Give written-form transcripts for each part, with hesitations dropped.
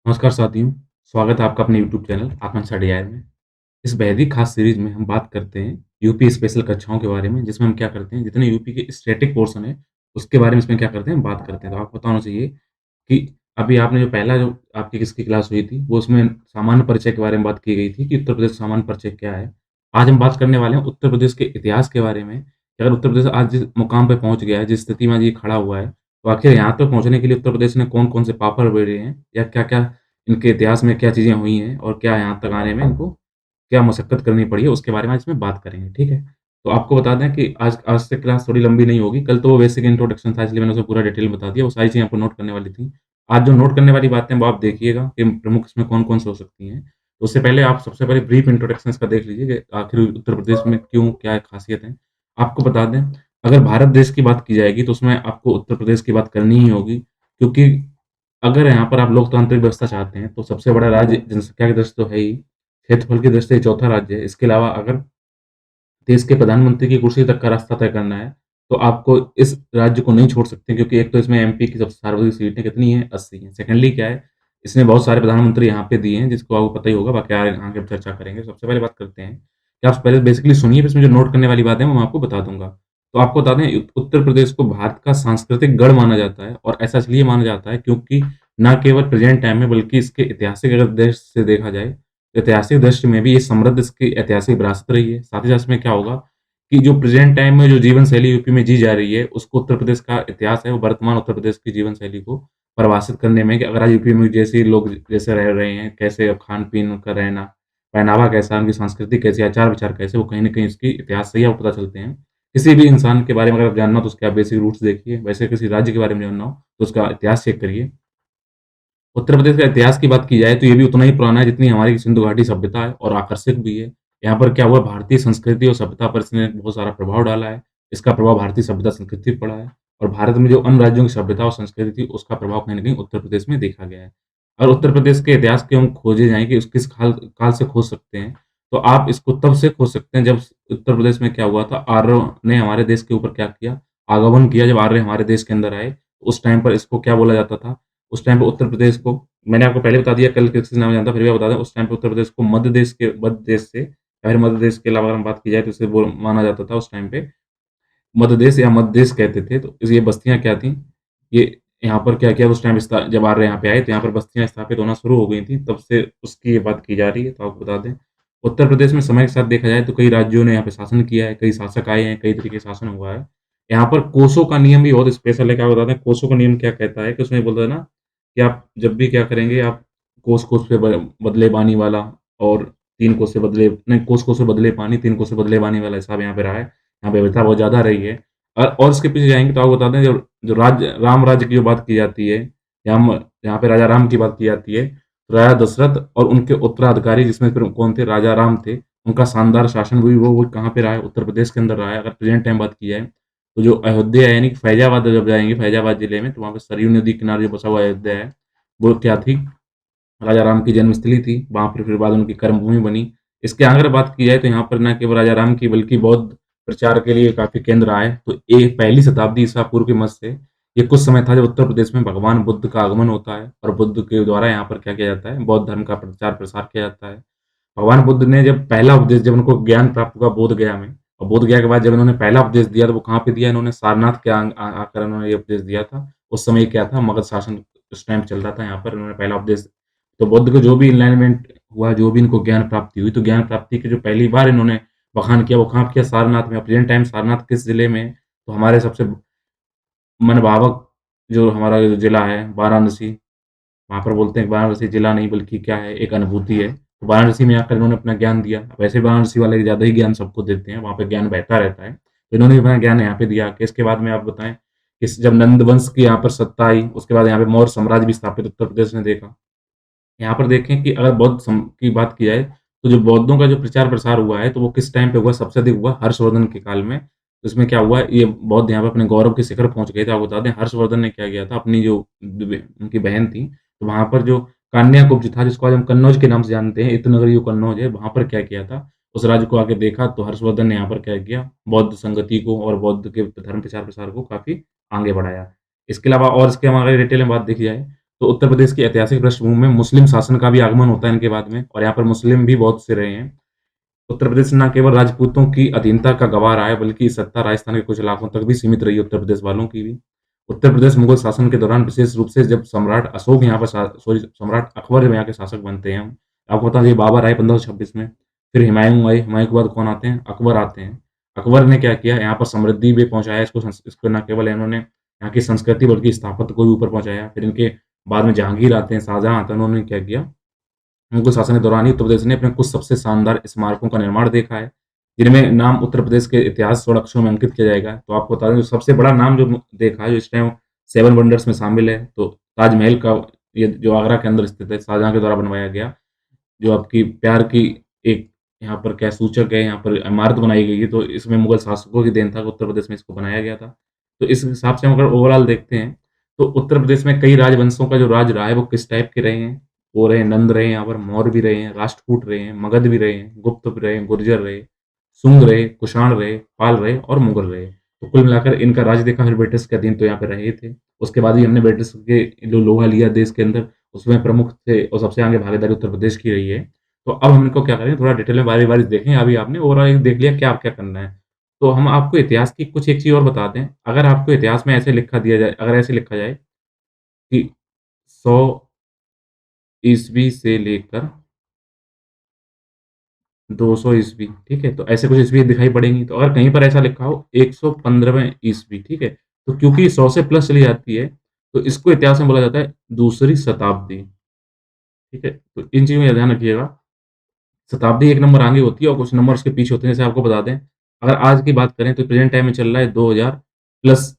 नमस्कार साथियों, स्वागत है आपका अपने यूट्यूब चैनल आत्मा स्टडी आवर में। इस बेहद ही खास सीरीज़ में हम बात करते हैं यूपी स्पेशल कक्षाओं के बारे में, जिसमें हम क्या करते हैं, जितने यूपी के स्टैटिक पोर्शन है, उसके बारे में इसमें क्या करते हैं, बात करते हैं। तो आपको पता होना चाहिए कि अभी आपने जो पहला जो आपकी किसकी क्लास हुई थी, वो उसमें सामान्य परिचय के बारे में बात की गई थी कि उत्तर प्रदेश सामान्य परिचय क्या है। आज हम बात करने वाले हैं उत्तर प्रदेश के इतिहास के बारे में, कि अगर उत्तर प्रदेश आज जिस मुकाम पे पहुँच गया है, जिस स्थिति में आज ये खड़ा हुआ है, तो आखिर यहाँ तक पहुँचने के लिए उत्तर प्रदेश ने कौन-कौन से पापड़ बेरे हैं या क्या-क्या इनके इतिहास में क्या चीज़ें हुई हैं और क्या यहाँ तक आने में इनको क्या मशक्कत करनी पड़ी है, उसके बारे में आज इसमें बात करेंगे, ठीक है? तो आपको बता दें कि आज आज से क्लास थोड़ी लंबी नहीं होगी, कल तो वो बेसिक इंट्रोडक्शन था इसलिए मैंने उसमें पूरा डिटेल में बता दिया, वो सारी चीज़ें आपको नोट करने वाली थी। आज जो नोट करने वाली बातें हैं वो आप देखिएगा कि प्रमुख इसमें कौन-कौन से हो सकती हैं। तो उससे पहले आप सबसे पहले ब्रीफ इंट्रोडक्शन इसका देख लीजिए कि आखिर उत्तर प्रदेश में क्यों, क्या ख़ासियत है? आपको बता दें, अगर भारत देश की बात की जाएगी तो उसमें आपको उत्तर प्रदेश की बात करनी ही होगी, क्योंकि अगर यहाँ पर आप लोकतांत्रिक व्यवस्था चाहते हैं, तो सबसे बड़ा राज्य जनसंख्या की दृष्टि तो है ही, क्षेत्रफल की दृष्टि से चौथा राज्य है। इसके अलावा अगर देश के प्रधानमंत्री की कुर्सी तक का रास्ता तय करना है, तो आपको इस राज्य को नहीं छोड़ सकते, क्योंकि एक तो इसमें एमपी की सबसे सर्वाधिक सीटें कितनी हैं? 80 हैं। सेकंडली क्या है, इसने बहुत सारे प्रधानमंत्री यहाँ पे दिए हैं, जिसको आपको पता ही होगा, बाकी आगे हम चर्चा करेंगे। सबसे पहले बात करते हैं कि आप पहले बेसिकली सुनिए, फिर इसमें जो नोट करने वाली बातें हैं, वो मैं आपको बता दूँगा। तो आपको बता दें, उत्तर प्रदेश को भारत का सांस्कृतिक गढ़ माना जाता है और ऐसा इसलिए माना जाता है क्योंकि ना केवल प्रेज़ेंट टाइम में बल्कि इसके ऐतिहासिक अगर दृष्टि से देखा जाए, ऐतिहासिक दृष्टि में भी ये समृद्ध इसकी ऐतिहासिक विरासत रही है। साथ ही साथ इसमें क्या होगा कि जो प्रेज़ेंट टाइम में जो जीवन शैली यूपी में जी जा रही है, उसको उत्तर प्रदेश का इतिहास है, वो वर्तमान उत्तर प्रदेश की जीवन शैली को परिभाषित करने में, कि अगर आज यूपी में जैसे लोग जैसे रह रहे हैं, कैसे अब खान-पीन उनका रहना, पहनावा कैसा, उनकी संस्कृति कैसी, आचार-विचार कैसे, वो कहीं न कहीं इसकी इतिहास से ही आपको पता चलते हैं। किसी भी इंसान के बारे में अगर आप जानना हो तो उसके आप बेसिक रूट्स देखिए, वैसे किसी राज्य के बारे में जानना हो तो उसका इतिहास चेक करिए। उत्तर प्रदेश का इतिहास की बात की जाए तो ये भी उतना ही पुराना है जितनी हमारी सिंधु घाटी सभ्यता है और आकर्षक भी है। यहाँ पर क्या हुआ, भारतीय संस्कृति और सभ्यता पर इसने बहुत सारा प्रभाव डाला है। इसका प्रभाव भारतीय सभ्यता संस्कृति पे पड़ा है और भारत में जो अन्य राज्यों की सभ्यता और संस्कृति थी उसका प्रभाव कहीं न कहीं उत्तर प्रदेश में देखा गया है। और उत्तर प्रदेश के इतिहास के हम खोजे जाएँ कि उस किस काल काल से खोज सकते हैं, तो आप इसको तब से खोज सकते हैं जब उत्तर प्रदेश में क्या हुआ था, आर्यों ने हमारे देश के ऊपर क्या किया, आगमन किया। जब आर्य हमारे देश के अंदर आए, उस टाइम पर इसको क्या बोला जाता था, उस टाइम पे उत्तर प्रदेश को, मैंने आपको पहले बता दिया, कल किसी नाम जानता, फिर भी बता दें, उस टाइम पे उत्तर प्रदेश को मध्य देश से या फिर मध्य देश के अलावा अगर हम बात की जाए तो इसे वो माना जाता था उस टाइम पे, मध्य देश या मध्य देश कहते थे। तो ये बस्तियाँ क्या थी, ये यहाँ पर क्या किया उस टाइम जब आर्य यहाँ पे आए तो यहाँ पर बस्तियाँ स्थापित होना शुरू हो गई थी, तब से उसकी ये बात की जा रही है। तो आपको बता दें, उत्तर प्रदेश में समय के साथ देखा जाए तो कई राज्यों ने यहाँ पे शासन किया है, कई शासक आए हैं, कई तरीके के शासन हुआ है। यहाँ पर कोसों का नियम भी बहुत स्पेशल है, क्या बता दें, कोसों का नियम क्या कहता है कि उसमें बोलता है ना कि आप जब भी क्या करेंगे, आप कोस-कोस पे बदले पानी वाला और 3 कोस से बदले नहीं, कोस-कोस से बदले पानी, 3 कोस से बदले पानी वाला हिसाब यहाँ पे रहा है। यहाँ पे विविधता बहुत ज़्यादा रही है। और इसके पीछे जाएँगे तो आपको बता दें, जो जो राज्य राम राज्य की जो बात की जाती है, यहाँ पे राजा राम की बात की जाती है, तो राजा दशरथ और उनके उत्तराधिकारी जिसमें फिर कौन थे, राजा राम थे, उनका शानदार शासन भी वो कहाँ पे रहा है, उत्तर प्रदेश के अंदर रहा है। अगर प्रेज़ेंट टाइम बात की जाए, तो जो अयोध्या है यानी कि फैज़ाबाद जब जाएँगे, फैज़ाबाद जिले में, तो वहाँ पे सरयू नदी के किनारे जो बसा हुआ अयोध्या है, वो क्या थी, राजा राम की जन्मस्थली थी, वहाँ पर फिर बाद में उनकी कर्मभूमि बनी। इसके अगर बात की जाए तो यहाँ पर ना केवल राजा राम की बल्कि बौद्ध प्रचार के लिए काफ़ी केंद्र आए। तो ये पहली शताब्दी ईसा पूर्व के मध्य से ये कुछ समय था जब उत्तर प्रदेश में भगवान बुद्ध का आगमन होता है और बुद्ध के द्वारा यहाँ पर क्या किया जाता है, बौद्ध धर्म का प्रचार-प्रसार किया जाता है। भगवान बुद्ध ने जब पहला उपदेश, जब उनको ज्ञान प्राप्त हुआ बोधगया में, और बोधगया के बाद जब इन्होंने पहला उपदेश दिया तो वो कहाँ पे दिया, इन्होंने सारनाथ के आकर इन्होंने ये उपदेश दिया था। उस समय क्या था, मगध शासन उस टाइम चल रहा था, यहाँ पर इन्होंने पहला उपदेश, तो बुद्ध को जो भी एनलाइटमेंट हुआ, जो भी इनको ज्ञान प्राप्ति हुई, तो ज्ञान प्राप्ति की जो पहली बार इन्होंने बखान किया, वो कहाँ किया, सारनाथ में। प्रेज़ेंट टाइम सारनाथ किस ज़िले में है? तो हमारे सबसे मनभावक जो हमारा जो ज़िला है, वाराणसी, वहाँ पर बोलते हैं कि वाराणसी जिला नहीं बल्कि क्या है, एक अनुभूति है। तो वाराणसी में आकर इन्होंने अपना ज्ञान दिया। वैसे वाराणसी वाले ज़्यादा ही ज्ञान सबको देते हैं, वहाँ पे ज्ञान बहता रहता है। तो इन्होंने भी अपना ज्ञान यहाँ पे दिया कि इसके बाद में आप बताएँ, कि जब नंद वंश की यहाँ पर सत्ता आई, उसके बाद यहाँ पे मौर्य साम्राज्य भी स्थापित उत्तर प्रदेश ने देखा। यहाँ पर देखें कि अगर बौद्ध सम की बात की जाए, तो जो बौद्धों का जो प्रचार-प्रसार हुआ है, तो वो किस टाइम पे हुआ? सबसे अधिक हुआ हर्षवर्धन के काल में। तो इसमें क्या हुआ, ये बौद्ध यहाँ पे अपने गौरव के शिखर पहुँच गए थे। आपको बता दें, हर्षवर्धन ने क्या किया था, अपनी जो उनकी बहन थी, तो वहाँ पर जो कान्याकुब्ज था, जिसको आज हम कन्नौज के नाम से जानते हैं, इत्र नगरी जो कन्नौज है, वहाँ पर क्या किया था, उस राज्य को आके देखा, तो हर्षवर्धन ने यहाँ पर क्या किया, बौद्ध संगति को और बौद्ध के धर्म प्रचार-प्रसार को काफ़ी आगे बढ़ाया। इसके अलावा और इसके हमारे डिटेल में बात देखी जाए, तो उत्तर प्रदेश की ऐतिहासिक पृष्ठभूमि में मुस्लिम शासन का भी आगमन होता है इनके बाद में और यहाँ पर मुस्लिम भी बहुत से रहे हैं। उत्तर प्रदेश न केवल राजपूतों की अधीनता का गँवाह रहा है, बल्कि सत्ता राजस्थान के कुछ इलाकों तक भी सीमित रही है उत्तर प्रदेश वालों की भी। उत्तर प्रदेश मुगल शासन के दौरान विशेष रूप से जब सम्राट अशोक यहाँ पर सम्राट अकबर जब यहाँ के शासक बनते हैं। आपको बता दें बाबर आए 1526 में, फिर हुमायूँ आए, हुमायूँ के बाद कौन आते हैं? अकबर आते हैं। अकबर ने क्या किया यहाँ पर समृद्धि भी पहुँचाया इसको न केवल इन्होंने यहाँ की संस्कृति बल्कि स्थापत्य को भी ऊपर पहुँचाया। फिर इनके बाद में जहांगीर आते हैं, शाहजहाँ आते हैं, उन्होंने क्या किया मुगल शासन के दौरान ही उत्तर प्रदेश ने अपने कुछ सबसे शानदार स्मारकों का निर्माण देखा है, जिनमें नाम उत्तर प्रदेश के इतिहास स्वर्ण अक्षरों में अंकित किया जाएगा। तो आपको बता दें, जो सबसे बड़ा नाम जो देखा है, जो इस टाइम 7 वंडर्स में शामिल है, तो ताजमहल का ये जो आगरा के अंदर स्थित है, शाहजहाँ के द्वारा बनवाया गया, जो आपकी प्यार की एक यहाँ पर क्या सूचक है, यहाँ पर इमारत बनाई गई है, तो इसमें मुगल शासकों की देन था कि उत्तर प्रदेश में इसको बनाया गया था। तो इस हिसाब से हम अगर ओवरऑल देखते हैं, तो उत्तर प्रदेश में कई राजवंशों का जो राज रहा है, वो किस टाइप के रहे हैं? वो रहे नंद रहे, यहाँ पर मौर्य भी रहे हैं, राष्ट्रकूट रहे हैं, मगध भी रहे हैं, गुप्त भी रहे हैं, गुर्जर रहे, शुंग रहे, कुषाण रहे, पाल रहे और मुगल रहे। तो कुल मिलाकर इनका राज्य देखा, फिर ब्रिटिश के अधीन तो यहाँ पे रहे थे। उसके बाद भी हमने ब्रिटिश के जो लोहा लिया देश के अंदर, उसमें प्रमुख थे और सबसे आगे भागीदारी उत्तर प्रदेश की रही है। तो अब हम इनको क्या करें, थोड़ा डिटेल में बारी-बारी देखें। अभी आपने ओवरऑल एक देख लिया, क्या अब क्या करना है। तो हम आपको इतिहास की कुछ एक चीज़ और बता दें। अगर आपको इतिहास में ऐसे लिखा दिया जाए, अगर ऐसे लिखा जाए कि 100 ईस्वी से लेकर 200 ईस्वी, ठीक है? तो ऐसे कुछ ईस्वी दिखाई पड़ेंगी। तो अगर कहीं पर ऐसा लिखा हो 115वें ईस्वी, ठीक है? तो क्योंकि 100 से प्लस चली जाती है, तो इसको इतिहास में बोला जाता है दूसरी शताब्दी, ठीक है? तो इन चीज़ों का ध्यान रखिएगा। शताब्दी 1 नंबर आगे होती है और कुछ नंबर उसके पीछे होते हैं। जैसे आपको बता दें, अगर आज की बात करें तो प्रेज़ेंट टाइम में चल रहा है 2000 प्लस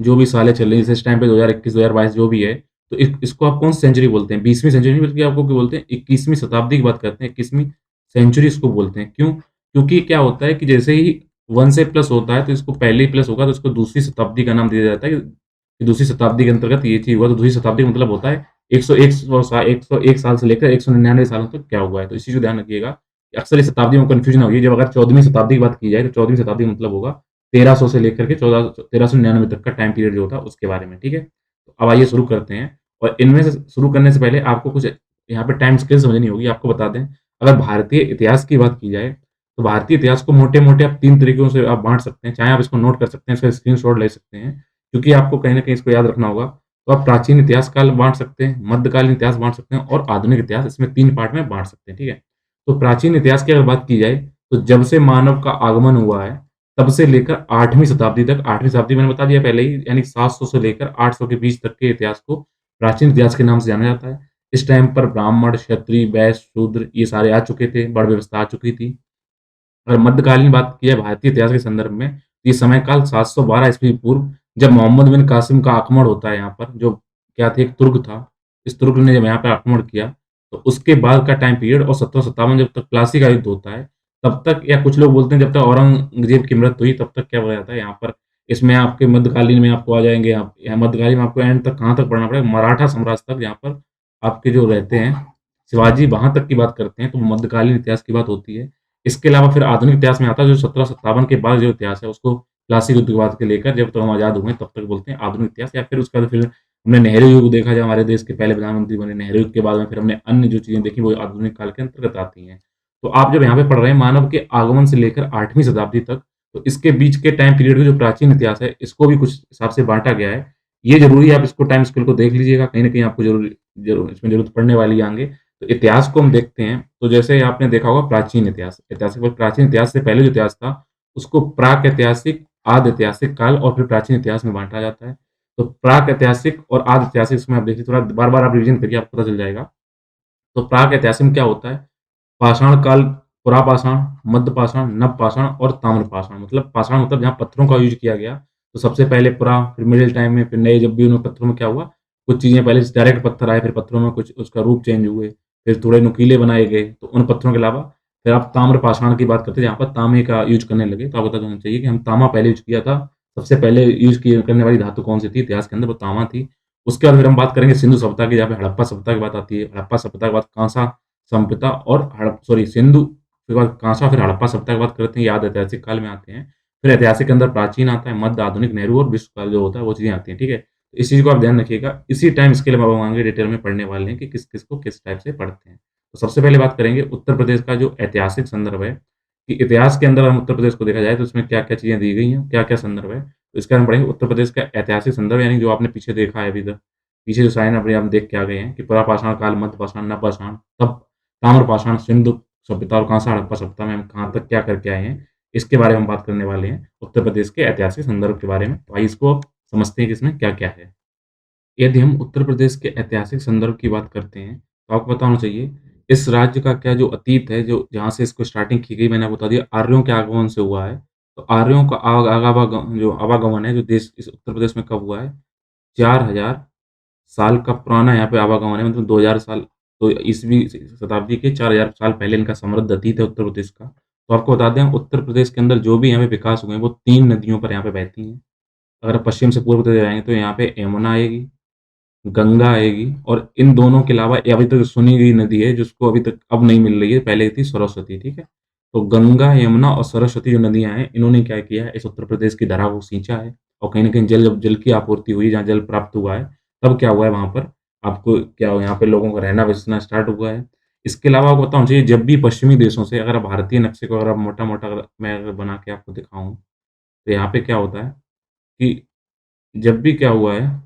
जो भी सालें चल रही हैं, जैसे इस टाइम पे 2021, 2022 जो भी है, तो इसको आप कौन-सी सेंचुरी बोलते हैं? 20वीं सेंचुरी नहीं, बल्कि आपको क्या बोलते हैं, 21वीं शताब्दी की बात करते हैं, 21वीं सेंचुरी इसको बोलते हैं। क्यों? क्योंकि क्या होता है कि जैसे ही 1 से प्लस होता है, तो इसको पहले ही प्लस होगा, तो इसको दूसरी शताब्दी का नाम दिया जाता है कि दूसरी शताब्दी के अंतर्गत ये चीज़ हुआ, तो दूसरी शताब्दी का मतलब होता है 101 साल से लेकर 199 सालों तक क्या हुआ है। तो इस चीज़ को ध्यान रखिएगा। अक्सर इस शताब्दी में कन्फ्यूज़न होगी। जब अगर 14वीं शताब्दी की बात की जाए, तो 14वीं शताब्दी का मतलब होगा 1300 से लेकर के 1399 तक का टाइम पीरियड जो होता है उसके बारे में, ठीक है? तो अब आइए शुरू करते हैं और इनमें से शुरू करने से पहले आपको कुछ यहाँ पे टाइम स्केल समझनी होगी। आपको बता दें, अगर भारतीय इतिहास की बात की जाए, तो भारतीय इतिहास को मोटे-मोटे आप 3 तरीकों से आप बाँट सकते हैं। चाहे आप इसको नोट कर सकते हैं, इसका स्क्रीनशॉट ले सकते हैं, क्योंकि आपको कहीं न कहीं इसको याद रखना होगा। तो आप प्राचीन इतिहास काल बाँट सकते हैं, मध्यकालीन इतिहास बाँट सकते हैं और आधुनिक इतिहास, इसमें 3 पार्ट में बाँट सकते हैं, ठीक है? तो प्राचीन इतिहास की अगर बात की जाए, तो जब से मानव का आगमन हुआ है, तब से लेकर 8वीं शताब्दी तक, 8वीं शताब्दी मैंने बता दिया पहले ही, यानी 700 से लेकर 800 के बीच तक के इतिहास को प्राचीन इतिहास के नाम से जाना जाता है। इस टाइम पर ब्राह्मण, क्षत्रिय, वैश्य, शूद्र ये सारे आ चुके थे, वर्ण व्यवस्था आ चुकी थी। अगर मध्यकालीन बात की जाए भारतीय इतिहास के संदर्भ में, तो ये समयकाल 712 ईस्वी पूर्व, जब मोहम्मद बिन कासिम का आक्रमण होता है यहाँ पर, जो क्या थे, एक तुर्क था। इस तुर्क ने जब यहाँ पे आक्रमण किया, तो उसके बाद का टाइम पीरियड और 1757 जब तक प्लासी का युद्ध होता है, तब तक, या कुछ लोग बोलते हैं जब तक औरंगज़ेब की मृत्यु हुई, तब तक क्या बोला जाता है यहाँ पर। इसमें आपके मध्यकालीन में आपको आ जाएँगे आप, यहाँ मध्यकालीन में आपको एंड तक कहाँ तक पढ़ना पड़ेगा, मराठा साम्राज्य तक यहाँ पर आपके जो रहते हैं, शिवाजी वहाँ तक की बात करते हैं, तो मध्यकालीन इतिहास की बात होती है। इसके अलावा फिर आधुनिक इतिहास में आता है, जो 1757 के बाद जो इतिहास है, उसको प्लासी युद्ध के बाद के लेकर जब तक हम आज़ाद हुए तब तक बोलते हैं आधुनिक इतिहास। या फिर उसके बाद फिर हमने नेहरू युग देखा, जब हमारे देश के पहले प्रधानमंत्री बने। नेहरू युग के बाद में फिर हमने अन्य जो चीज़ें देखी, वो आधुनिक काल के अंतर्गत आती हैं। तो आप जब यहाँ पे पढ़ रहे हैं मानव के आगमन से लेकर 8वीं शताब्दी तक, तो इसके बीच के टाइम पीरियड का जो प्राचीन इतिहास है, इसको भी कुछ हिसाब से बाँटा गया है। ये ज़रूरी है, आप इसको टाइम स्केल को देख लीजिएगा, कहीं न कहीं आपको इसमें ज़रूरत पड़ने वाली है आगे। तो इतिहास को हम देखते हैं, तो जैसे आपने देखा होगा प्राचीन इतिहास, प्राचीन इतिहास से पहले जो इतिहास था, उसको प्राक-ऐतिहासिक, आद-ऐतिहासिक काल और फिर प्राचीन इतिहास में बाँटा जाता है। तो प्राक-ऐतिहासिक और आद-ऐतिहासिक, इसमें आप देखिए, थोड़ा बार-बार आप रिवीजन करिए, आपको पता चल जाएगा। तो प्राक-ऐतिहासिक में क्या होता है? पाषाण काल, पुरापाषाण, मध्यपाषाण, नवपाषाण और ताम्रपाषाण। मतलब पाषाण मतलब जहाँ पत्थरों का यूज़ किया गया, तो सबसे पहले पुरा, फिर मिडल टाइम में, फिर नए, जब भी उन्होंने पत्थरों में क्या हुआ, कुछ चीज़ें पहले डायरेक्ट पत्थर आए, फिर पत्थरों में कुछ उसका रूप चेंज हुए, फिर थोड़े नुकीले बनाए गए, तो उन पत्थरों के अलावा फिर आप ताम्रपाषाण की बात करते हैं, जहाँ पर तांबे का यूज़ करने लगे। तो आपको पता होना चाहिए कि हम तांबा पहले यूज़ किया था। सबसे पहले यूज़ किए करने वाली धातु कौन-सी थी इतिहास के अंदर? वो तांबा थी। उसके बाद फिर हम बात करेंगे सिंधु सभ्यता की, जहाँ पे हड़प्पा सभ्यता की बात आती है। हड़प्पा सभ्यता के बाद कांसा सभ्यता और सिंधु फिर बाद कांसा, फिर हड़प्पा सभ्यता की बात करते हैं, याद ऐतिहासिक काल में आते हैं। फिर ऐतिहासिक के अंदर प्राचीन आता है, मध्य, आधुनिक, नेहरू और विश्व काल जो होता है, वो चीज़ें आती हैं, ठीक है? इस चीज़ को आप ध्यान रखिएगा। इसी टाइम इसके लिए हम आगे डिटेल में पढ़ने वाले हैं कि किस-किस को किस टाइप से पढ़ते हैं। तो सबसे पहले बात करेंगे उत्तर प्रदेश का जो ऐतिहासिक संदर्भ है, कि इतिहास के अंदर हम उत्तर प्रदेश को देखा जाए तो उसमें क्या-क्या चीज़ें दी गई हैं, क्या-क्या संदर्भ है। तो इसका हम पढ़ेंगे उत्तर प्रदेश का ऐतिहासिक संदर्भ यानी जो आपने पीछे देखा है अभी तक। पीछे जो साइन अभी आप देख के आ गए हैं कि पुरापाषाण काल, मध्यपाषाण, नवपाषाण, तब ताम्रपाषाण, सिंधु सभ्यता और कहाँ से हड़प्पा सभ्यता में हम कहाँ तक क्या करके आए हैं, इसके बारे में हम बात करने वाले हैं, उत्तर प्रदेश के ऐतिहासिक संदर्भ के बारे में। तो आइए इसको अब समझते हैं कि इसमें क्या-क्या है। यदि हम उत्तर प्रदेश के ऐतिहासिक संदर्भ की बात करते हैं, तो आपको पता होना चाहिए, इस राज्य का क्या जो अतीत है, जो जहाँ से इसको स्टार्टिंग की गई, मैंने आपको बता दिया आर्यों के आगमन से हुआ है। तो आर्यों का आवागमन जो आवागमन है, जो देश इस उत्तर प्रदेश में कब हुआ है, 4000 साल का पुराना यहाँ पे आवागमन है, मतलब 2000 साल, तो ईसवी शताब्दी के 4000 साल पहले इनका समृद्ध अतीत है उत्तर प्रदेश का। तो आपको बता दें, उत्तर प्रदेश के अंदर जो भी यहाँ पे विकास हुए हैं, वो 3 नदियों पर यहाँ पे बहती हैं। अगर आप पश्चिम से पूर्व की तरफ जाएँगे, तो यहाँ पे यमुना आएगी, गंगा आएगी, और इन दोनों के अलावा ये अभी तक सुनी गई नदी है जिसको अभी तक अब नहीं मिल रही है, पहले थी सरस्वती, ठीक है? तो गंगा, यमुना और सरस्वती जो नदियाँ हैं, इन्होंने क्या किया है, इस उत्तर प्रदेश की धरा को सींचा है, और कहीं न कहीं जब जल की आपूर्ति हुई, जहाँ जल प्राप्त हुआ है, तब क्या हुआ है वहाँ पर, आपको क्या हुआ, यहाँ पे लोगों का रहना-बसना स्टार्ट हुआ है। इसके अलावा आपको पता होना चाहिए, जब भी पश्चिमी देशों से, अगर आप भारतीय नक्शे को अगर आप मोटा-मोटा अगर मैं अगर बना के आपको दिखाऊँ, तो यहाँ पे क्या होता है कि जब भी क्या हुआ है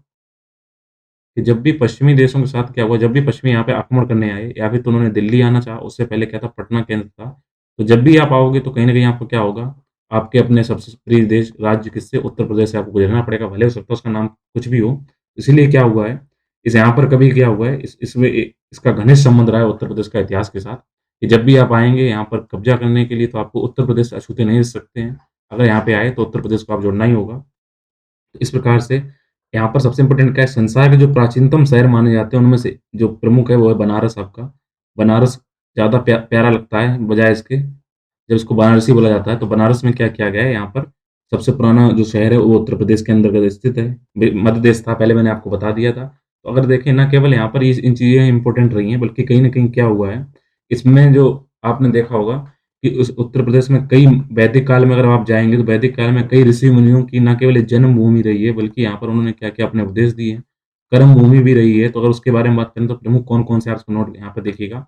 कि जब भी पश्चिमी देशों के साथ क्या हुआ, जब भी पश्चिमी यहाँ पे आक्रमण करने आए, या फिर तो उन्होंने दिल्ली आना चाहा, उससे पहले क्या था, पटना केंद्र था। तो जब भी आप आओगे, तो कहीं न कहीं आपको क्या होगा, आपके अपने सबसे प्रिय देश राज्य किससे, उत्तर प्रदेश से आपको गुज़रना पड़ेगा, भले हो सकता है उसका नाम कुछ भी हो। इसीलिए क्या हुआ है, इस यहाँ पर कभी क्या हुआ है, इसमें इसका घनिष्ठ संबंध रहा है उत्तर प्रदेश का इतिहास के साथ, कि जब भी आप आएँगे यहाँ पर कब्ज़ा करने के लिए, तो आपको उत्तर प्रदेश अछूते नहीं रह सकते हैं। अगर यहाँ पे आए, तो उत्तर प्रदेश को आप जोड़ना ही होगा। तो इस प्रकार से यहाँ पर सबसे इम्पोर्टेंट क्या है, संसार के जो प्राचीनतम शहर माने जाते हैं, उनमें से जो प्रमुख है, वो है बनारस आपका। बनारस ज़्यादा प्यारा लगता है बजाए इसके, जब इसको बनारसी बोला जाता है, तो बनारस में क्या किया गया है, यहाँ पर सबसे पुराना जो शहर है, वो उत्तर प्रदेश के अंतर्गत स्थित है। मध्य प्रदेश था पहले, मैंने आपको बता दिया था। तो अगर देखें, ना केवल यहाँ पर इन चीज़ें इम्पोर्टेंट रही हैं, बल्कि कहीं न कहीं क्या हुआ है, इसमें जो आपने देखा होगा कि उस उत्तर प्रदेश में कई वैदिक काल में अगर आप जाएँगे, तो वैदिक काल में कई ऋषि-मुनियों की ना केवल एक जन्मभूमि रही है, बल्कि यहाँ पर उन्होंने क्या-क्या अपने उपदेश दिए हैं, कर्म भूमि भी रही है। तो अगर उसके बारे में बात करें, तो प्रमुख कौन-कौन से, आप इसको नोट यहाँ पे देखिएगा।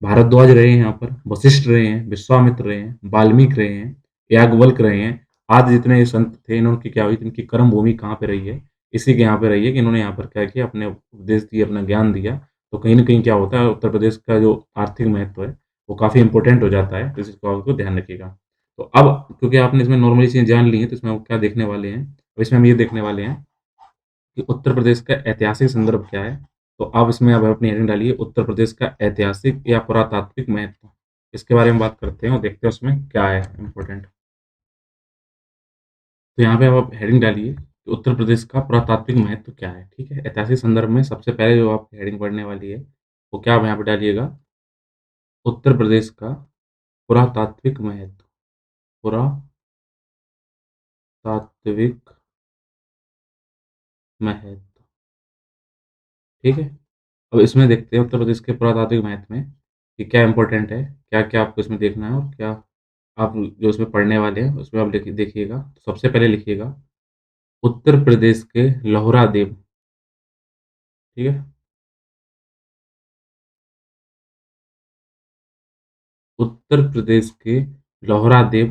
भारद्वाज रहे हैं यहाँ पर, वशिष्ठ रहे हैं, विश्वामित्र रहे हैं, वाल्मीकि रहे हैं, याज्ञवल्क्य रहे हैं, आदि जितने ये संत थे, इन्होंने क्या हुई, इनकी कर्म भूमि कहाँ पे रही है? इसी के यहाँ पे रही है, कि इन्होंने यहाँ पर क्या किया, अपने उपदेश दिए, अपना ज्ञान दिया। तो कहीं न कहीं क्या होता है, उत्तर प्रदेश का जो आर्थिक महत्व है, वो काफ़ी इम्पोर्टेंट हो जाता है, तो इस बात को ध्यान रखिएगा। तो अब क्योंकि आपने इसमें नॉर्मली चीज़ें जान ली हैं, तो इसमें हम क्या देखने वाले हैं, अब इसमें हम ये देखने वाले हैं कि उत्तर प्रदेश का ऐतिहासिक संदर्भ क्या है? तो आप इसमें अब अपनी हेडिंग डालिए, उत्तर प्रदेश का ऐतिहासिक या पुरातात्विक महत्व। इसके बारे में बात करते हैं और देखते हैं उसमें क्या है इम्पोर्टेंट। तो यहाँ पे अब आप हेडिंग डालिए कि उत्तर प्रदेश का पुरातात्विक महत्व क्या है, ठीक है? ऐतिहासिक संदर्भ में सबसे पहले जो आप हेडिंग पढ़ने वाली है, वो क्या आप यहाँ पे डालिएगा, उत्तर प्रदेश का पुरातात्विक महत्व, पुरातात्विक महत्व, ठीक है? अब इसमें देखते हैं उत्तर प्रदेश के पुरातात्विक महत्व में कि क्या इम्पोर्टेंट है, क्या-क्या आपको इसमें देखना है, और क्या आप जो उसमें पढ़ने वाले हैं, उसमें आप देखिएगा। तो सबसे पहले लिखिएगा, उत्तर प्रदेश के लोहरा देव, ठीक है? उत्तर प्रदेश के लोहरा देव,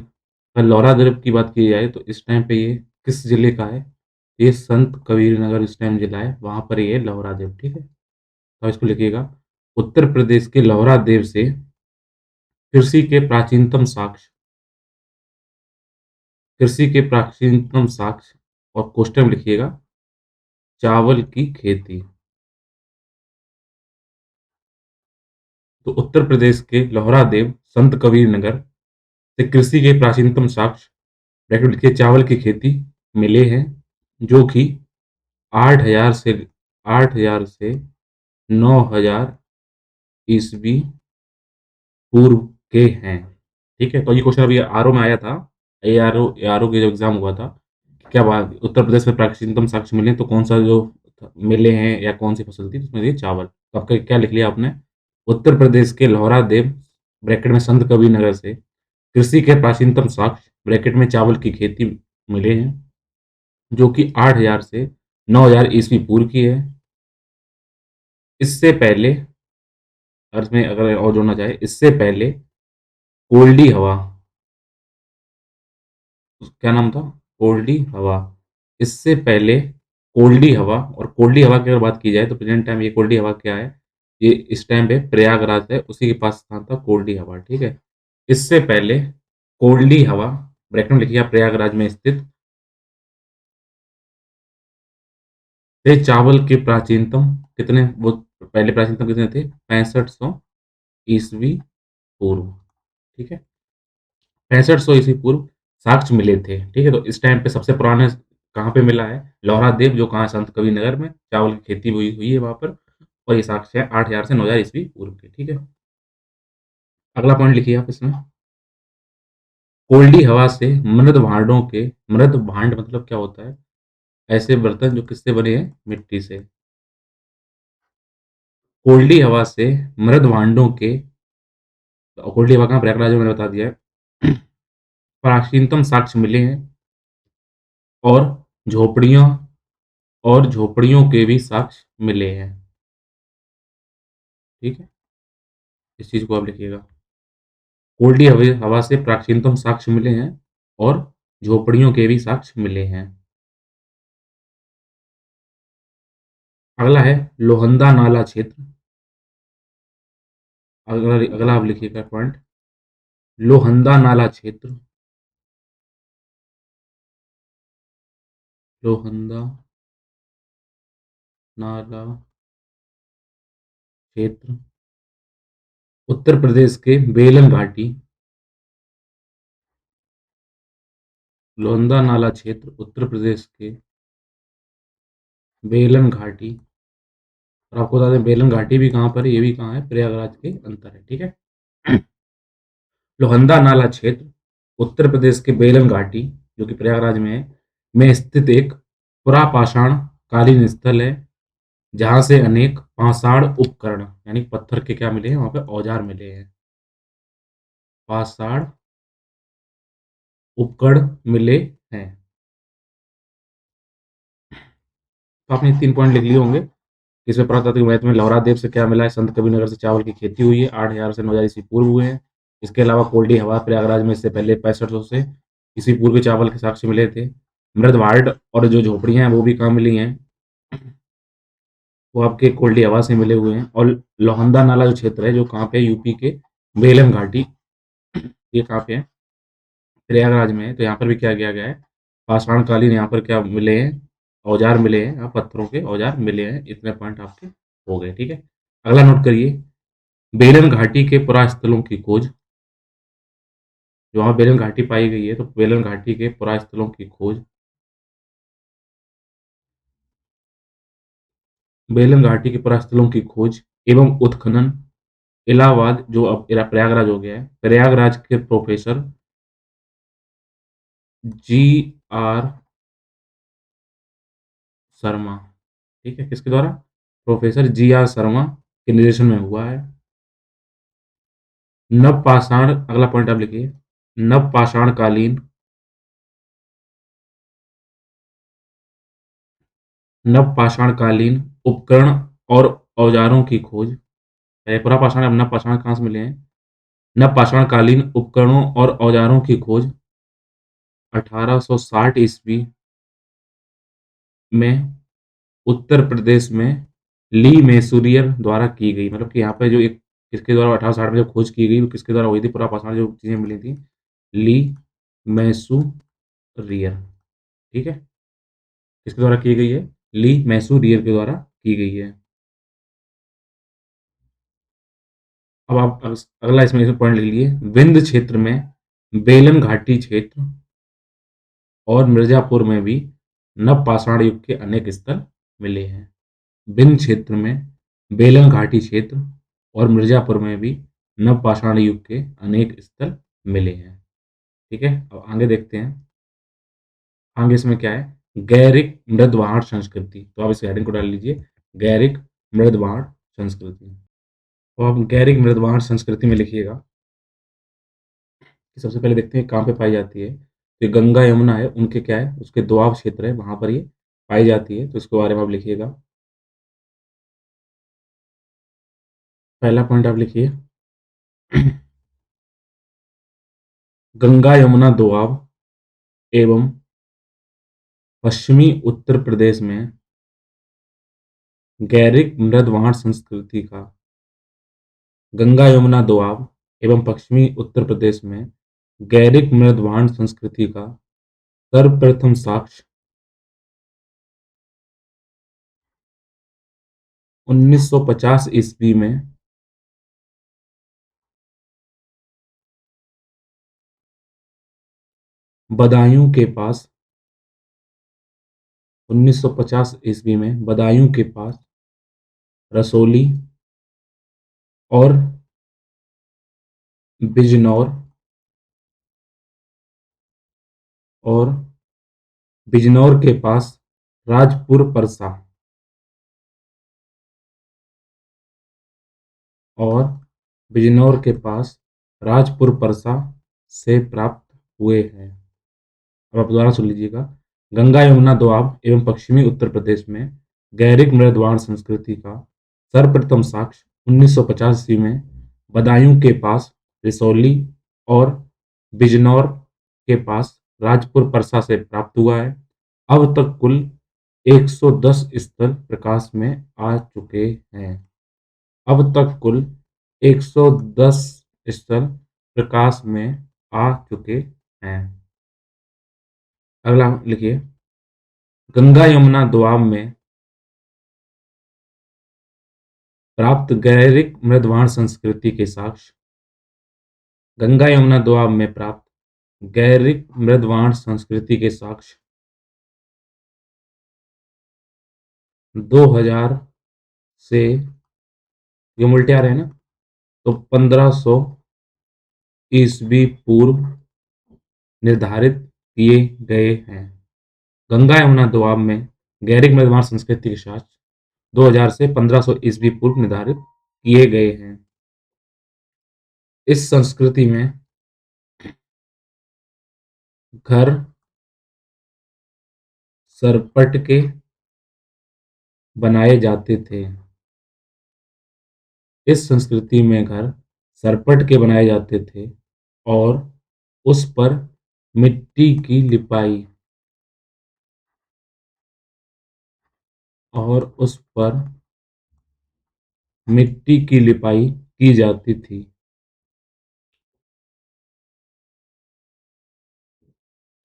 अगर लोहरा देव की बात की जाए, तो इस टाइम पे ये किस ज़िले का है? ये संत कबीर नगर इस टाइम ज़िला है, वहाँ पर ये है लोहरा देव, ठीक है? तो इसको लिखिएगा, उत्तर प्रदेश के लोहरा देव से कृषि के प्राचीनतम साक्ष्य, कृषि के प्राचीनतम साक्ष्य, और कोष्ठक में लिखिएगा, चावल की खेती। तो उत्तर प्रदेश के लोहरा देव, संत कबीर नगर से कृषि के प्राचीनतम साक्ष्य, ब्रैकेट में लिखिए, चावल की खेती मिले हैं, जो कि 8000 से 8000 से 9000 ईस्वी पूर्व के हैं। ठीक है? तो ये क्वेश्चन अभी आरओ में आया था। एआरओ के जब एग्ज़ाम हुआ था, क्या बात उत्तर प्रदेश में प्राचीनतम साक्ष्य मिले, तो कौन-सा जो मिले हैं या कौन-सी फसल थी? उसमें ये चावल। तो आपका क्या लिख लिया आपने? उत्तर प्रदेश के लोहरा देव, ब्रैकेट में संत कबीर नगर से कृषि के प्राचीनतम साक्ष्य, ब्रैकेट में चावल की खेती मिले हैं, जो कि 8000 से 9000 ईस्वी पूर्व की है। इससे पहले, अर्थ में अगर और जोड़ना चाहे, इससे पहले कोल्डी हवा, क्या नाम था? कोल्डी हवा। इससे पहले कोल्डी हवा, और कोल्डी हवा की अगर बात की जाए तो प्रेजेंट टाइम ये कोल्डी हवा क्या है? ये इस टाइम पे प्रयागराज है, उसी के पास स्थान था कोल्डी हवा, ठीक है? इससे पहले कोल्डी हवा, ब्रैकेट में लिखिए आप, प्रयागराज में स्थित, थे चावल के प्राचीनतम, कितने वो पहले प्राचीनतम कितने थे? 6500 ईस्वी पूर्व, ठीक है? 6500 ईस्वी पूर्व साक्ष्य मिले थे, ठीक है? तो इस टाइम पे सबसे पुराने कहाँ पे मिला है? लौहरा देव, जो कहाँ है? संत कबीर नगर में चावल की खेती हुई हुई है वहाँ पर, और ये साक्ष्य है 8000 से 9000 ईस्वी पूर्व के, ठीक है? अगला पॉइंट लिखिए आप इसमें, कोल्डी हवा से मृद भांडों के, मृद भांड मतलब क्या होता है? ऐसे बर्तन जो किससे बने हैं? मिट्टी से। कोल्डी हवा से मृद भांडों के, कोल्डी हवा कहाँ? प्रयागराज में, मैंने बता दिया है। प्राचीनतम साक्ष्य मिले हैं, और झोपड़ियों, और झोपड़ियों के भी साक्ष्य मिले हैं, ठीक है? इस चीज को आप लिखिएगा, कोल्डी हवा से प्राचीनतम साक्ष्य मिले हैं, और झोपड़ियों के भी साक्ष्य मिले हैं। अगला है लोहंदा नाला क्षेत्र। अगला अगला आप लिखिएगा पॉइंट, लोहंदा नाला क्षेत्र, लोहंदा नाला क्षेत्र, उत्तर प्रदेश के बेलन घाटी, लोहंदा नाला क्षेत्र उत्तर प्रदेश के बेलन घाटी, और आपको बता दें बेलन घाटी भी कहाँ पर है? ये भी कहाँ है? प्रयागराज के अंदर है, ठीक है? लोहंदा नाला क्षेत्र उत्तर प्रदेश के बेलन घाटी, जो कि प्रयागराज में स्थित एक पुरापाषाण कालीन स्थल है, जहां से अनेक पाषाण उपकरण, यानी पत्थर के क्या मिले हैं? वहां पे औजार मिले हैं, पाषाण उपकरण मिले हैं। तो आपने 3 पॉइंट लिख लिए होंगे। इसमें पुरातात्विक महत्व में लौहरा देव से क्या मिला है? संत कबीरनगर से चावल की खेती हुई है, 8000 से 9000 ईस्वी पूर्व हुए हैं। इसके अलावा कोल्डी हवा प्रयागराज में इससे पहले 6500 से ईस्वी पूर्व के चावल के साक्ष्य मिले थे। मृदवार्ड और जो झोपड़ियां हैं वो भी कहाँ मिली हैं? वो आपके कोल्डी हवा से मिले हुए हैं। और लोहंदा नाला जो क्षेत्र है, जो कहाँ पे? यूपी के बेलम घाटी, ये कहाँ पे है? प्रयागराज में है। तो यहाँ पर भी क्या किया गया है? पाषाण कालीन यहाँ पर क्या मिले हैं? औजार मिले हैं, यहाँ पत्थरों के औजार मिले हैं। इतने पॉइंट आपके हो गए, ठीक है? अगला नोट करिए, बेलन घाटी के पुरास्थलों की खोज, जो वहाँ बेलन घाटी पाई गई है, तो बेलन घाटी के पुरास्थलों की खोज, बेलन घाटी के पुरास्थलों की खोज एवं उत्खनन, इलाहाबाद, जो अब प्रयागराज हो गया है, प्रयागराज के प्रोफेसर जी आर शर्मा, ठीक है? किसके द्वारा? प्रोफेसर जी आर शर्मा के निर्देशन में हुआ है। नवपाषाण, अगला पॉइंट आप लिखिए, नवपाषाण कालीन, नवपाषाण कालीन उपकरण और औजारों की खोज, पुरापाषाण अब नवपाषाण कहाँ से मिले हैं? नवपाषाण कालीन उपकरणों और औजारों की खोज 1860 ईस्वी में उत्तर प्रदेश में ली मैसूरियर द्वारा की गई। मतलब कि यहाँ पे जो एक किसके द्वारा 1860 में जब खोज की गई, तो किसके द्वारा हुई थी? पुरापाषाण जो चीजें मिली थी, ली मैसूरियर, ठीक है? किसके द्वारा की गई है? ली मैसूरियर के द्वारा की गई है। अब आप अगला इसमें पॉइंट लिख लिए, विंध्य क्षेत्र में बेलन घाटी क्षेत्र और मिर्जापुर में भी नवपाषाण युग के अनेक स्थल मिले हैं। विंध्य क्षेत्र में बेलन घाटी क्षेत्र और मिर्जापुर में भी नवपाषाण युग के अनेक स्थल मिले हैं, ठीक है? अब आगे देखते हैं, आगे इसमें क्या है? गैरिक मृदवाण संस्कृति, तो आप इस हेडिंग को डाल लीजिए, गैरिक मृदवाण संस्कृति। तो आप गैरिक मृदवाण संस्कृति में लिखिएगा कि सबसे पहले देखते हैं कहाँ पे पाई जाती है। तो गंगा यमुना है, उनके क्या है? उसके दोआब क्षेत्र है, वहां पर ये पाई जाती है, तो इसके बारे में आप लिखिएगा। पहला पॉइंट आप लिखिए गंगा, यमुना, दोआब एवं पश्चिमी उत्तर प्रदेश में गैरिक मृदवाण संस्कृति का गंगा, यमुना, दोआब एवं पश्चिमी उत्तर प्रदेश में गैरिक मृदवाण संस्कृति का सर्वप्रथम साक्ष्य 1950 ईस्वी में बदायूं के पास 1950 ईस्वी में बदायूं के पास रसोली और बिजनौर और बिजनौर के पास राजपुर परसा और बिजनौर के पास राजपुर परसा से प्राप्त हुए हैं। अब आप दोबारा सुन लीजिएगा। गंगा, यमुना, दोआब एवं पश्चिमी उत्तर प्रदेश में गैरिक मृदवाण संस्कृति का सर्वप्रथम साक्ष्य 1950 ईस्वी में बदायूं के पास रिसौली और बिजनौर के पास राजपुर परसा से प्राप्त हुआ है। अब तक कुल 110 स्थल प्रकाश में आ चुके हैं। अब तक कुल 110 स्थल प्रकाश में आ चुके हैं। अगला लिखिए गंगा, यमुना, दोआब में प्राप्त गैरिक मृदवाण संस्कृति के साक्ष्य गंगा, यमुना, दोआब में प्राप्त गैरिक मृदवाण संस्कृति के साक्ष्य 2000 से ये उल्टे आ रहे हैं ना, तो 1500 ईस्वी पूर्व निर्धारित किए गए हैं। गंगा, यमुना, दोआब में गैरिक मृदवाण संस्कृति के साक्ष्य 2000 से 1500 ईस्वी पूर्व निर्धारित किए गए हैं। इस संस्कृति में घर सरपट के बनाए जाते थे। इस संस्कृति में घर सरपट के बनाए जाते थे और उस पर मिट्टी की लिपाई और उस पर मिट्टी की लिपाई की जाती थी।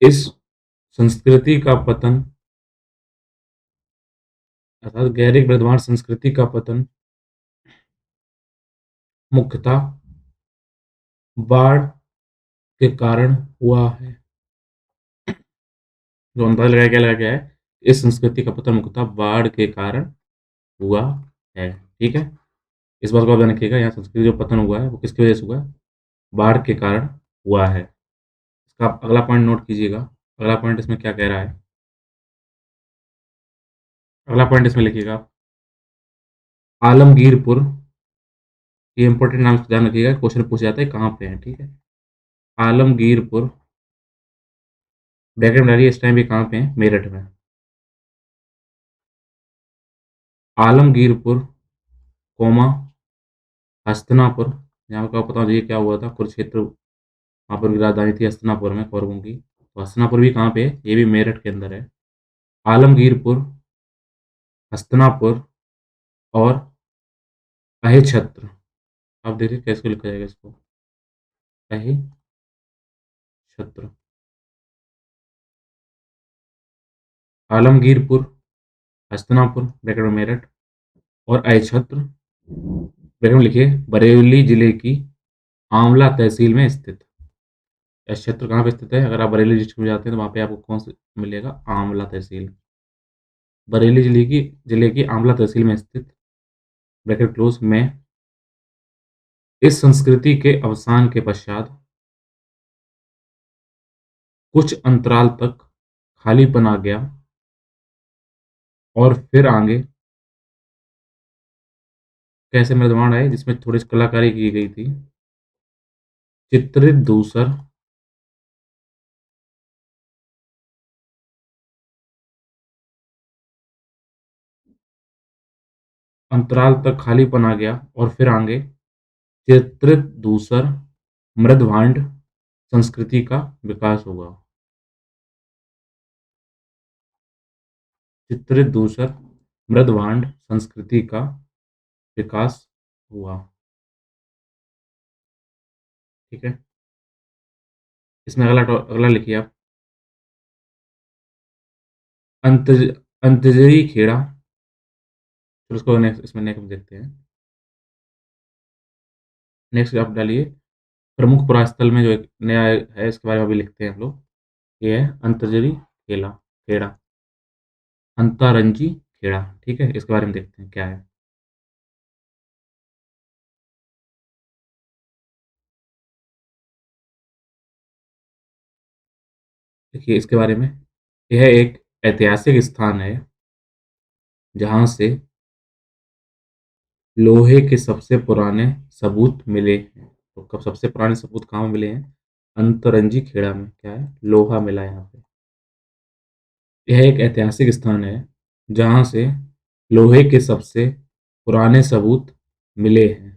इस संस्कृति का पतन अर्थात गैरिक मृदवाण संस्कृति का पतन मुख्यतः बाढ़ के कारण हुआ है। जो अंदाजा लगाया क्या लगा गया है, इस संस्कृति का पतन मुख्यतः बाढ़ के कारण हुआ है। ठीक है, इस बात को आप ध्यान रखिएगा। यहाँ संस्कृति जो पतन हुआ है वो किसकी वजह से हुआ है? बाढ़ के कारण हुआ है। इसका आप अगला पॉइंट नोट कीजिएगा। अगला पॉइंट इसमें क्या कह रहा है, अगला पॉइंट इसमें लिखिएगा आप, आलमगीरपुर। ये इंपॉर्टेंट नाम ध्यान रखिएगा, क्वेश्चन पूछ जाता है कहाँ पे है। ठीक है, आलमगीरपुर ब्रैकेट में डालिए, इस टाइम भी कहाँ पे है? मेरठ में। आलमगीरपुर कोमा हस्तिनापुर। यहाँ का पता मुझे क्या हुआ था, कुरुक्षेत्र वहाँ पर की राजधानी थी हस्तिनापुर में कौरवों की। तो हस्तिनापुर भी कहाँ पे है? ये भी मेरठ के अंदर है। आलमगीरपुर, हस्तिनापुर और अहिछत्र। आप देखिए कैसे लिखा जाएगा इसको, अहिछत्र। आलमगीरपुर, हस्तिनापुर ब्रैकेट में मेरठ और अहिछत्र ब्रैकेट में लिखिए बरेली जिले की आंवला तहसील में स्थित। यह क्षेत्र कहाँ पे स्थित है? अगर आप बरेली डिस्ट्रिक्ट में जाते हैं तो वहाँ पे आपको कौन सा मिलेगा? आंवला तहसील। बरेली जिले की आंवला तहसील में स्थित ब्रैकेट क्लोज में इस संस्कृति के अवसान के पश्चात कुछ अंतराल तक खालीपन आ गया और फिर आगे कैसे मृदवाण आए जिसमें थोड़ी सी कलाकारी की गई थी। चित्रित दूसर अंतराल तक खालीपन आ गया और फिर आगे चित्रित धूसर मृदभांड संस्कृति का विकास हुआ। चित्रित धूसर मृदभांड संस्कृति का विकास हुआ। ठीक है। इसमें अगला लिखिए आप। अंत अंतजरी खेड़ा। फिर उसको नेक्स्ट, इसमें नेक्स्ट देखते हैं। नेक्स्ट आप डालिए प्रमुख पुरास्थल में जो एक नया है, इसके बारे में अभी लिखते हैं हम लोग। ये है अंतजरी खेला खेड़ा, अंतरंजी खेड़ा। ठीक है, इसके बारे में देखते हैं क्या है। देखिए इसके बारे में, यह एक ऐतिहासिक स्थान है जहाँ से लोहे के सबसे पुराने सबूत मिले हैं। तो कब सबसे पुराने सबूत कहाँ मिले हैं? अंतरंजी खेड़ा में क्या है? लोहा मिला है यहाँ पे। यह एक ऐतिहासिक स्थान है जहाँ से लोहे के सबसे पुराने सबूत मिले हैं।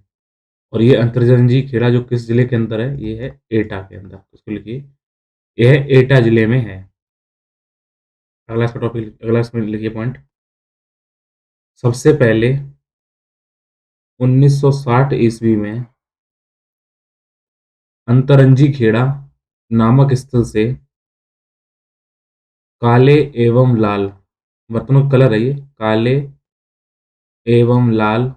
और ये अंतरजंजी खेड़ा जो किस जिले के अंदर है? ये है एटा के अंदर। तो उसको लिखिए, यह एटा जिले में है। अगला इसका टॉपिक, अगला इसमें लिखिए पॉइंट। सबसे पहले 1960 ईस्वी में अंतरंजी खेड़ा नामक स्थल से काले एवं लाल बर्तनों का कलर है, ये काले एवं लाल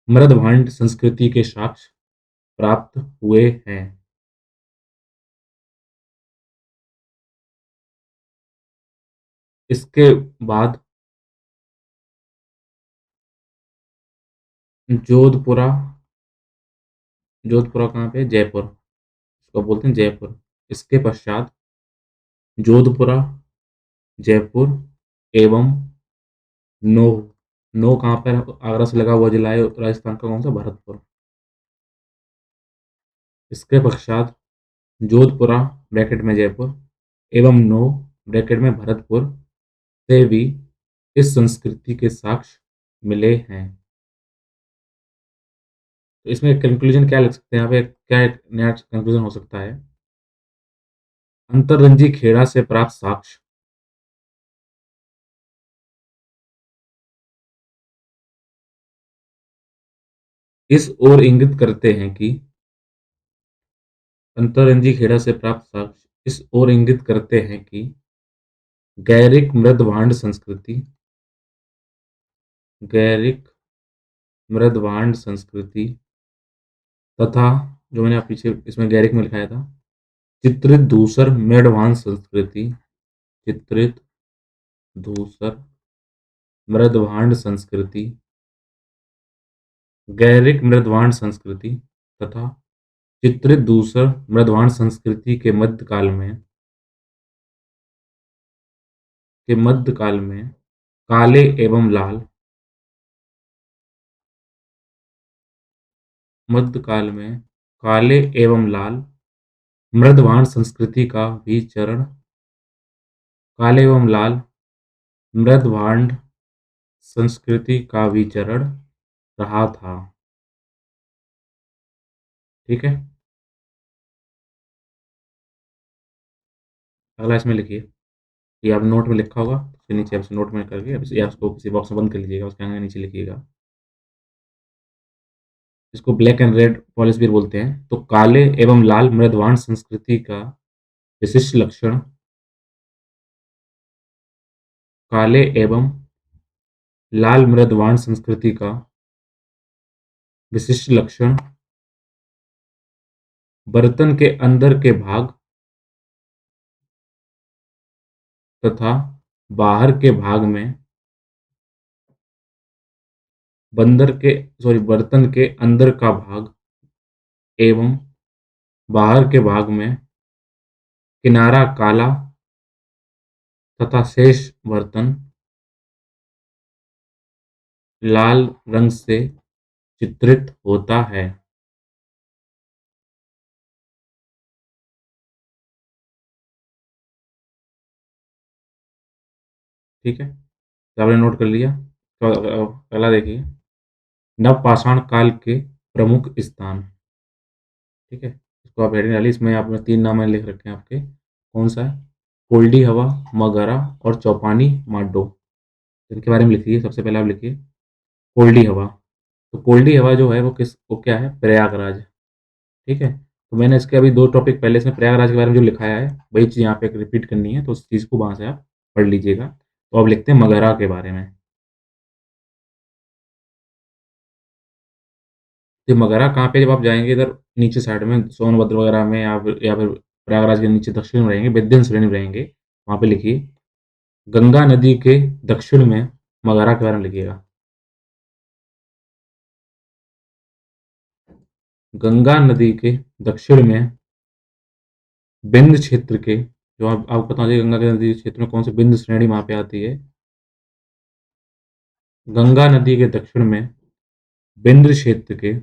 मृदभांड संस्कृति के साक्ष्य प्राप्त हुए हैं। इसके बाद जोधपुरा, जोधपुरा कहाँ पे? जयपुर, इसको बोलते हैं जयपुर। इसके पश्चात जोधपुरा, जयपुर एवं नोह। नोह कहाँ पर? आगरा से लगा हुआ जिला है राजस्थान का। कौन सा? भरतपुर। इसके पश्चात जोधपुरा ब्रैकेट में जयपुर एवं नोह ब्रैकेट में भरतपुर से भी इस संस्कृति के साक्ष्य मिले हैं। तो इसमें कंक्लूजन क्या लिख सकते हैं? यहाँ पे क्या एक नया कंक्लूजन हो सकता है? अंतररंजी खेड़ा से प्राप्त साक्ष्य इस ओर इंगित करते हैं कि अंतररंजी खेड़ा से प्राप्त साक्ष्य इस ओर इंगित करते हैं कि गैरिक मृदभांड संस्कृति, गैरिक मृदभांड संस्कृति तथा जो मैंने आप पीछे इसमें गैरिक में लिखाया था, चित्रित धूसर मृदभांड संस्कृति, चित्रित धूसर मृदभांड संस्कृति, गैरिक मृदभांड संस्कृति तथा चित्रित धूसर मृदभांड संस्कृति के मध्यकाल में काले एवं लाल मध्यकाल में काले एवं लाल मृदभांड संस्कृति का भी चरण काले एवं लाल मृदभांड संस्कृति का विचरण रहा था। ठीक है। अगला इसमें लिखिए, ये आप नोट में लिखा होगा, उसके नीचे आप नोट में करके अब या उसको किसी बॉक्स में बंद कर लीजिएगा, उसके आगे नीचे लिखिएगा। इसको ब्लैक एंड रेड पॉलिश भी बोलते हैं। तो काले एवं लाल मृदभांड संस्कृति का विशिष्ट लक्षण, काले एवं लाल मृदभांड संस्कृति का विशिष्ट लक्षण बर्तन के अंदर के भाग तथा बाहर के भाग में बर्तन के अंदर का भाग एवं बाहर के भाग में किनारा काला तथा शेष बर्तन लाल रंग से चित्रित होता है। ठीक है, तो आपने नोट कर लिया। उसके बाद अगला देखिए, नवपाषाण काल के प्रमुख स्थान, ठीक है? इसको आप हेडिंग डालिए, इसमें आपने 3 नाम लिख रखे हैं आपके, कौन-सा है? कोल्डी हवा, मगहरा और चौपानी माडो। इनके बारे में लिखिए, सबसे पहले आप लिखिए कोल्डी हवा। तो कोल्डी हवा जो है वो क्या है? प्रयागराज, ठीक है? तो मैंने इसके अभी 2 टॉपिक पहले इसमें प्रयागराज के बारे में जो लिखाया है, वही चीज़ यहाँ पे रिपीट करनी है, तो उस चीज़ को वहाँ से आप पढ़ लीजिएगा। तो अब लिखते हैं मगहरा के बारे में। तो मगहरा कहाँ पे, जब आप जाएँगे इधर नीचे साइड में सोनभद्र वगैरह में या फिर प्रयागराज के नीचे दक्षिण में रहेंगे, विंध्य श्रेणी में रहेंगे, वहाँ पे लिखिए गंगा नदी के दक्षिण में मगहरा के बारे में लिखिएगा। गंगा नदी के दक्षिण में विंध्य क्षेत्र के, जो आप आपको पता होना चाहिए गंगा के नदी के क्षेत्र में कौन सी विंध्य श्रेणी वहाँ पे आती है। गंगा नदी के दक्षिण में विंध्य क्षेत्र के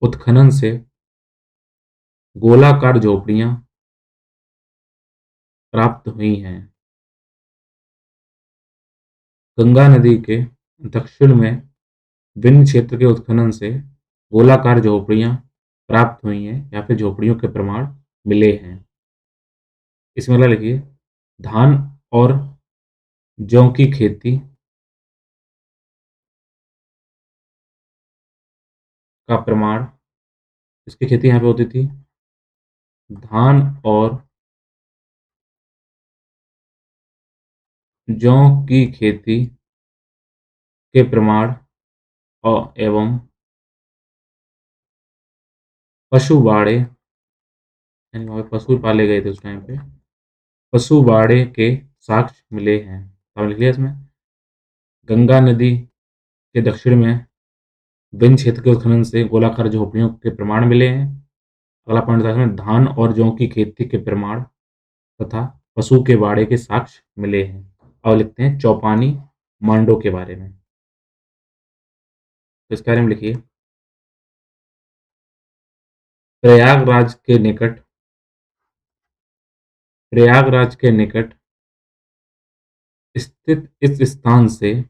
उत्खनन से गोलाकार झोपड़ियाँ प्राप्त हुई हैं। गंगा नदी के दक्षिण में विंध्य क्षेत्र के उत्खनन से गोलाकार झोपड़ियाँ प्राप्त हुई हैं या फिर झोपड़ियों के प्रमाण मिले हैं। इसमें अगला लिखिए धान और जौ की खेती का प्रमाण, इसकी खेती यहाँ पे होती थी। धान और जौ की खेती के प्रमाण एवं पशु बाड़े, यानी वहाँ पे पशु पाले गए थे उस टाइम पे, पशु बाड़े के साक्ष्य मिले हैं। तो लिख लिया इसमें गंगा नदी के दक्षिण में विंध्य क्षेत्र के उत्खनन से गोलाकार झोपड़ियों के प्रमाण मिले हैं। अगला पॉइंट था इसमें धान और जौ की खेती के प्रमाण तथा पशु के बाड़े के साक्ष्य मिले हैं। अब लिखते हैं चौपानी मांडो के बारे में। तो इसके बारे में लिखिए प्रयागराज के निकट, प्रयागराज के निकट स्थित इस स्थान से,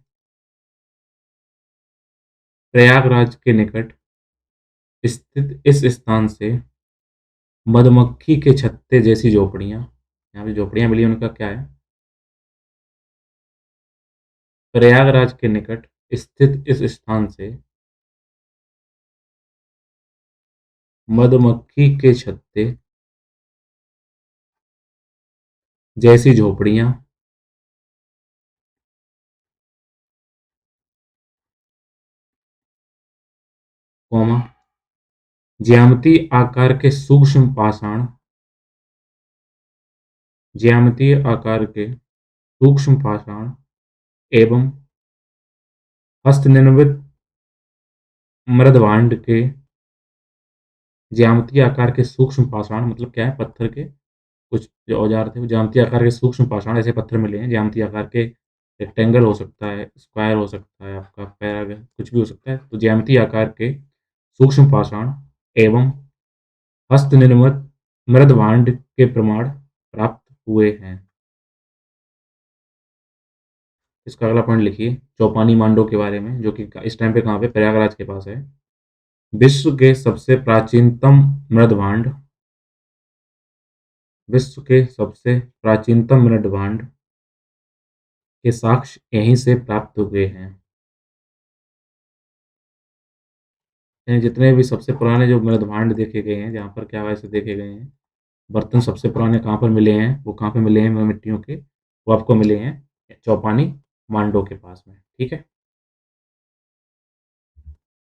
प्रयागराज के निकट स्थित इस स्थान से मधुमक्खी के छत्ते जैसी झोपड़ियाँ, यहाँ पे झोपड़ियाँ मिली उनका क्या है? प्रयागराज के निकट स्थित इस स्थान से मधुमक्खी के छत्ते जैसी झोपड़ियाँ कौमा ज्यामितीय आकार के सूक्ष्म पाषाण, ज्यामितीय आकार के सूक्ष्म पाषाण एवं हस्तनिर्मित मृदभांड के, ज्यामितीय आकार के सूक्ष्म पाषाण मतलब क्या है? पत्थर के कुछ जो औजार थे वो ज्यामितीय आकार के सूक्ष्म पाषाण, ऐसे पत्थर मिले हैं ज्यामितीय आकार के, रेक्टेंगल हो सकता है, स्क्वायर हो सकता है, आपका पैराग्राफ कुछ भी हो सकता है। तो ज्यामितीय आकार के सूक्ष्म पाषाण एवं हस्तनिर्मित मृदभांड के प्रमाण प्राप्त हुए हैं। इसका अगला पॉइंट लिखिए चौपानी मांडो के बारे में, जो कि इस टाइम पे कहाँ पे? प्रयागराज के पास है। विश्व के सबसे प्राचीनतम मृदभांड, विश्व के सबसे प्राचीनतम मृदभांड के साक्ष्य यहीं से प्राप्त हुए हैं। यानी जितने भी सबसे पुराने जो मृदभांड देखे गए हैं, जहाँ पर क्या वैसे देखे गए हैं, बर्तन सबसे पुराने कहाँ पर मिले हैं, वो कहाँ पे मिले हैं मिट्टियों के, वो आपको मिले हैं चौपानी मांडो के पास में, ठीक है?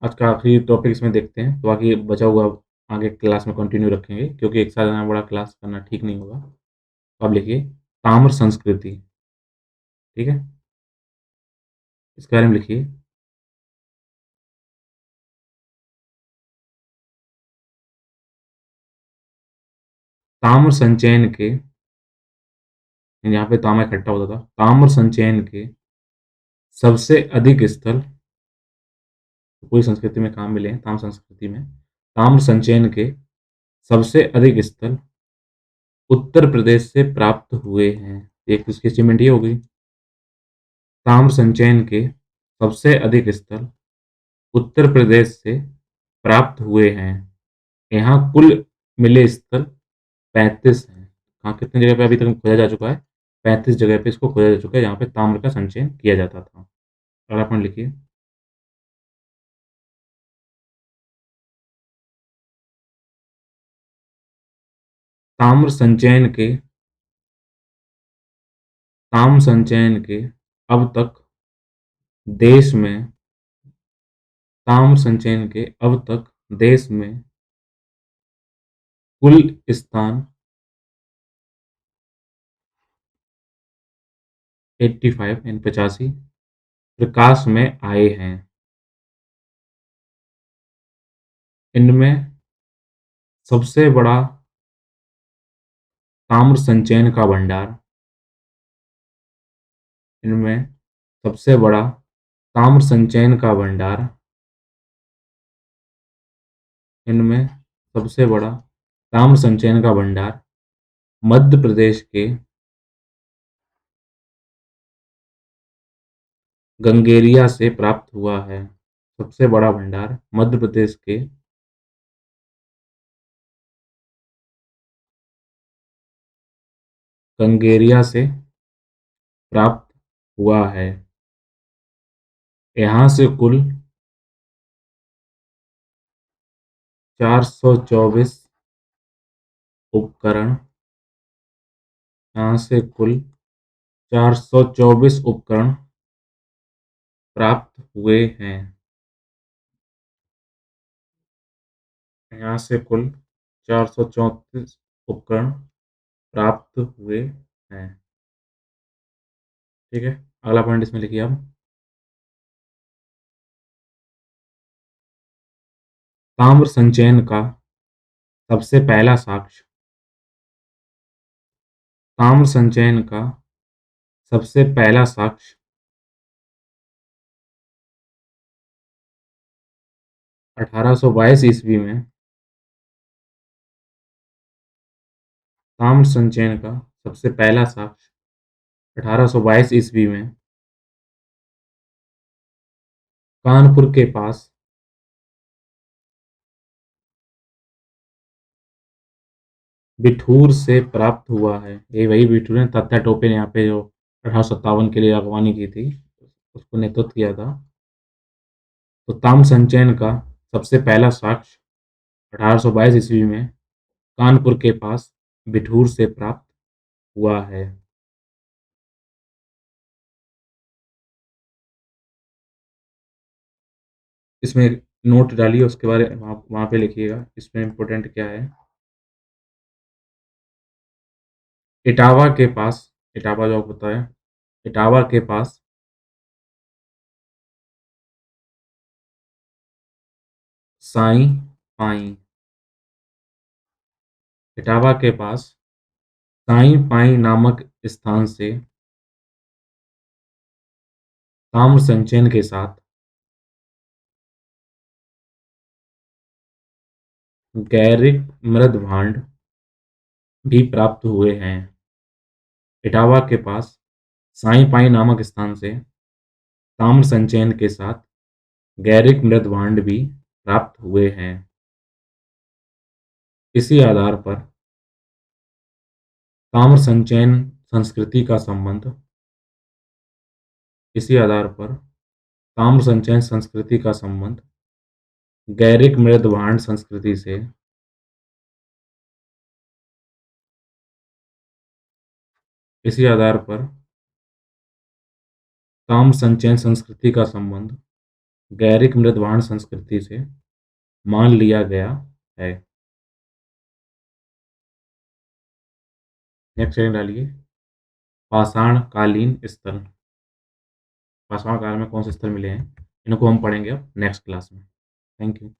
आज का आखिरी टॉपिक इसमें देखते हैं, तो बाकी बचा हुआ आगे क्लास में कंटिन्यू रखेंगे, क्योंकि एक साथ इतना बड़ा क्लास करना ठीक नहीं होगा। तो आप लिखिए ताम्र संस्कृति, ठीक है? इसके बारे में लिखिए ताम्र संचयन के, यहाँ पे तांबा इकट्ठा होता था, ताम्र संचयन के सबसे अधिक स्थल, पूरी संस्कृति में कहाँ मिले हैं? ताम्र संस्कृति में। ताम्र संचयन के सबसे अधिक स्थल उत्तर प्रदेश से प्राप्त हुए हैं। एक उसकी अचीवमेंट ये हो गई। ताम्र संचयन के सबसे अधिक स्थल उत्तर प्रदेश से प्राप्त हुए हैं। यहाँ कुल मिले स्थल 35 हैं। हाँ, कितनी जगह पे अभी तक खोजा जा चुका है? 35 जगह पे इसको खोजा जा चुका है, जहाँ पे ताम्र का संचयन किया जाता था। अगला पॉइंट लिखिए। ताम्र संचयन के ताम्र संचयन के अब तक देश में ताम्र संचयन के अब तक देश में कुल स्थान 85 यानी 85 प्रकाश में आए हैं। इनमें सबसे बड़ा ताम्र संचयन का भंडार इनमें सबसे बड़ा ताम्र संचयन का भंडार इनमें सबसे बड़ा ताम्र संचयन का भंडार मध्य प्रदेश के गंगेरिया से प्राप्त हुआ है। सबसे बड़ा भंडार मध्य प्रदेश के गंगेरिया से प्राप्त हुआ है। यहाँ से कुल 424 उपकरण यहाँ से कुल 424 उपकरण प्राप्त हुए हैं। यहाँ से कुल 434 उपकरण प्राप्त हुए हैं। ठीक है, अगला पॉइंट इसमें लिखिए आप। ताम्र संचयन का सबसे पहला साक्ष्य ताम्र संचयन का सबसे पहला साक्ष्य 1822 ईस्वी में ताम्र संचयन का सबसे पहला साक्ष्य 1822 ईस्वी में कानपुर के पास बिठूर से प्राप्त हुआ है। ये वही बिठूर है, तात्या टोपे ने यहाँ पे जो 1857 के लिए अगवानी की थी, उसको नेतृत्व किया था। तो ताम्र संचयन का सबसे पहला साक्ष्य 1822 ईस्वी में कानपुर के पास बिठूर से प्राप्त हुआ है। इसमें नोट डालिए, उसके बारे में वहाँ पे लिखिएगा इसमें इम्पोर्टेंट क्या है। इटावा के पास इटावा जो आपको पता है, इटावा के पास साई पाई इटावा के पास साई पाई नामक स्थान से ताम्र संचयन के साथ गैरिक मृद भांड भी प्राप्त हुए हैं। इटावा के पास साई पाई नामक स्थान से ताम्र संचयन के साथ गैरिक मृद भांड भी प्राप्त हुए हैं। इसी आधार पर ताम्र संचयन संस्कृति का संबंध इसी आधार पर ताम्र संचयन संस्कृति का संबंध गैरिक मृद भांड संस्कृति से इसी आधार पर ताम्र संचयन संस्कृति का संबंध गैरिक मृद भांड संस्कृति से मान लिया गया है। नेक्स्ट सेकंड डालिए। पाषाण कालीन स्थल पाषाण काल में कौन से स्थल मिले हैं, इनको हम पढ़ेंगे अब नेक्स्ट क्लास में। Thank you.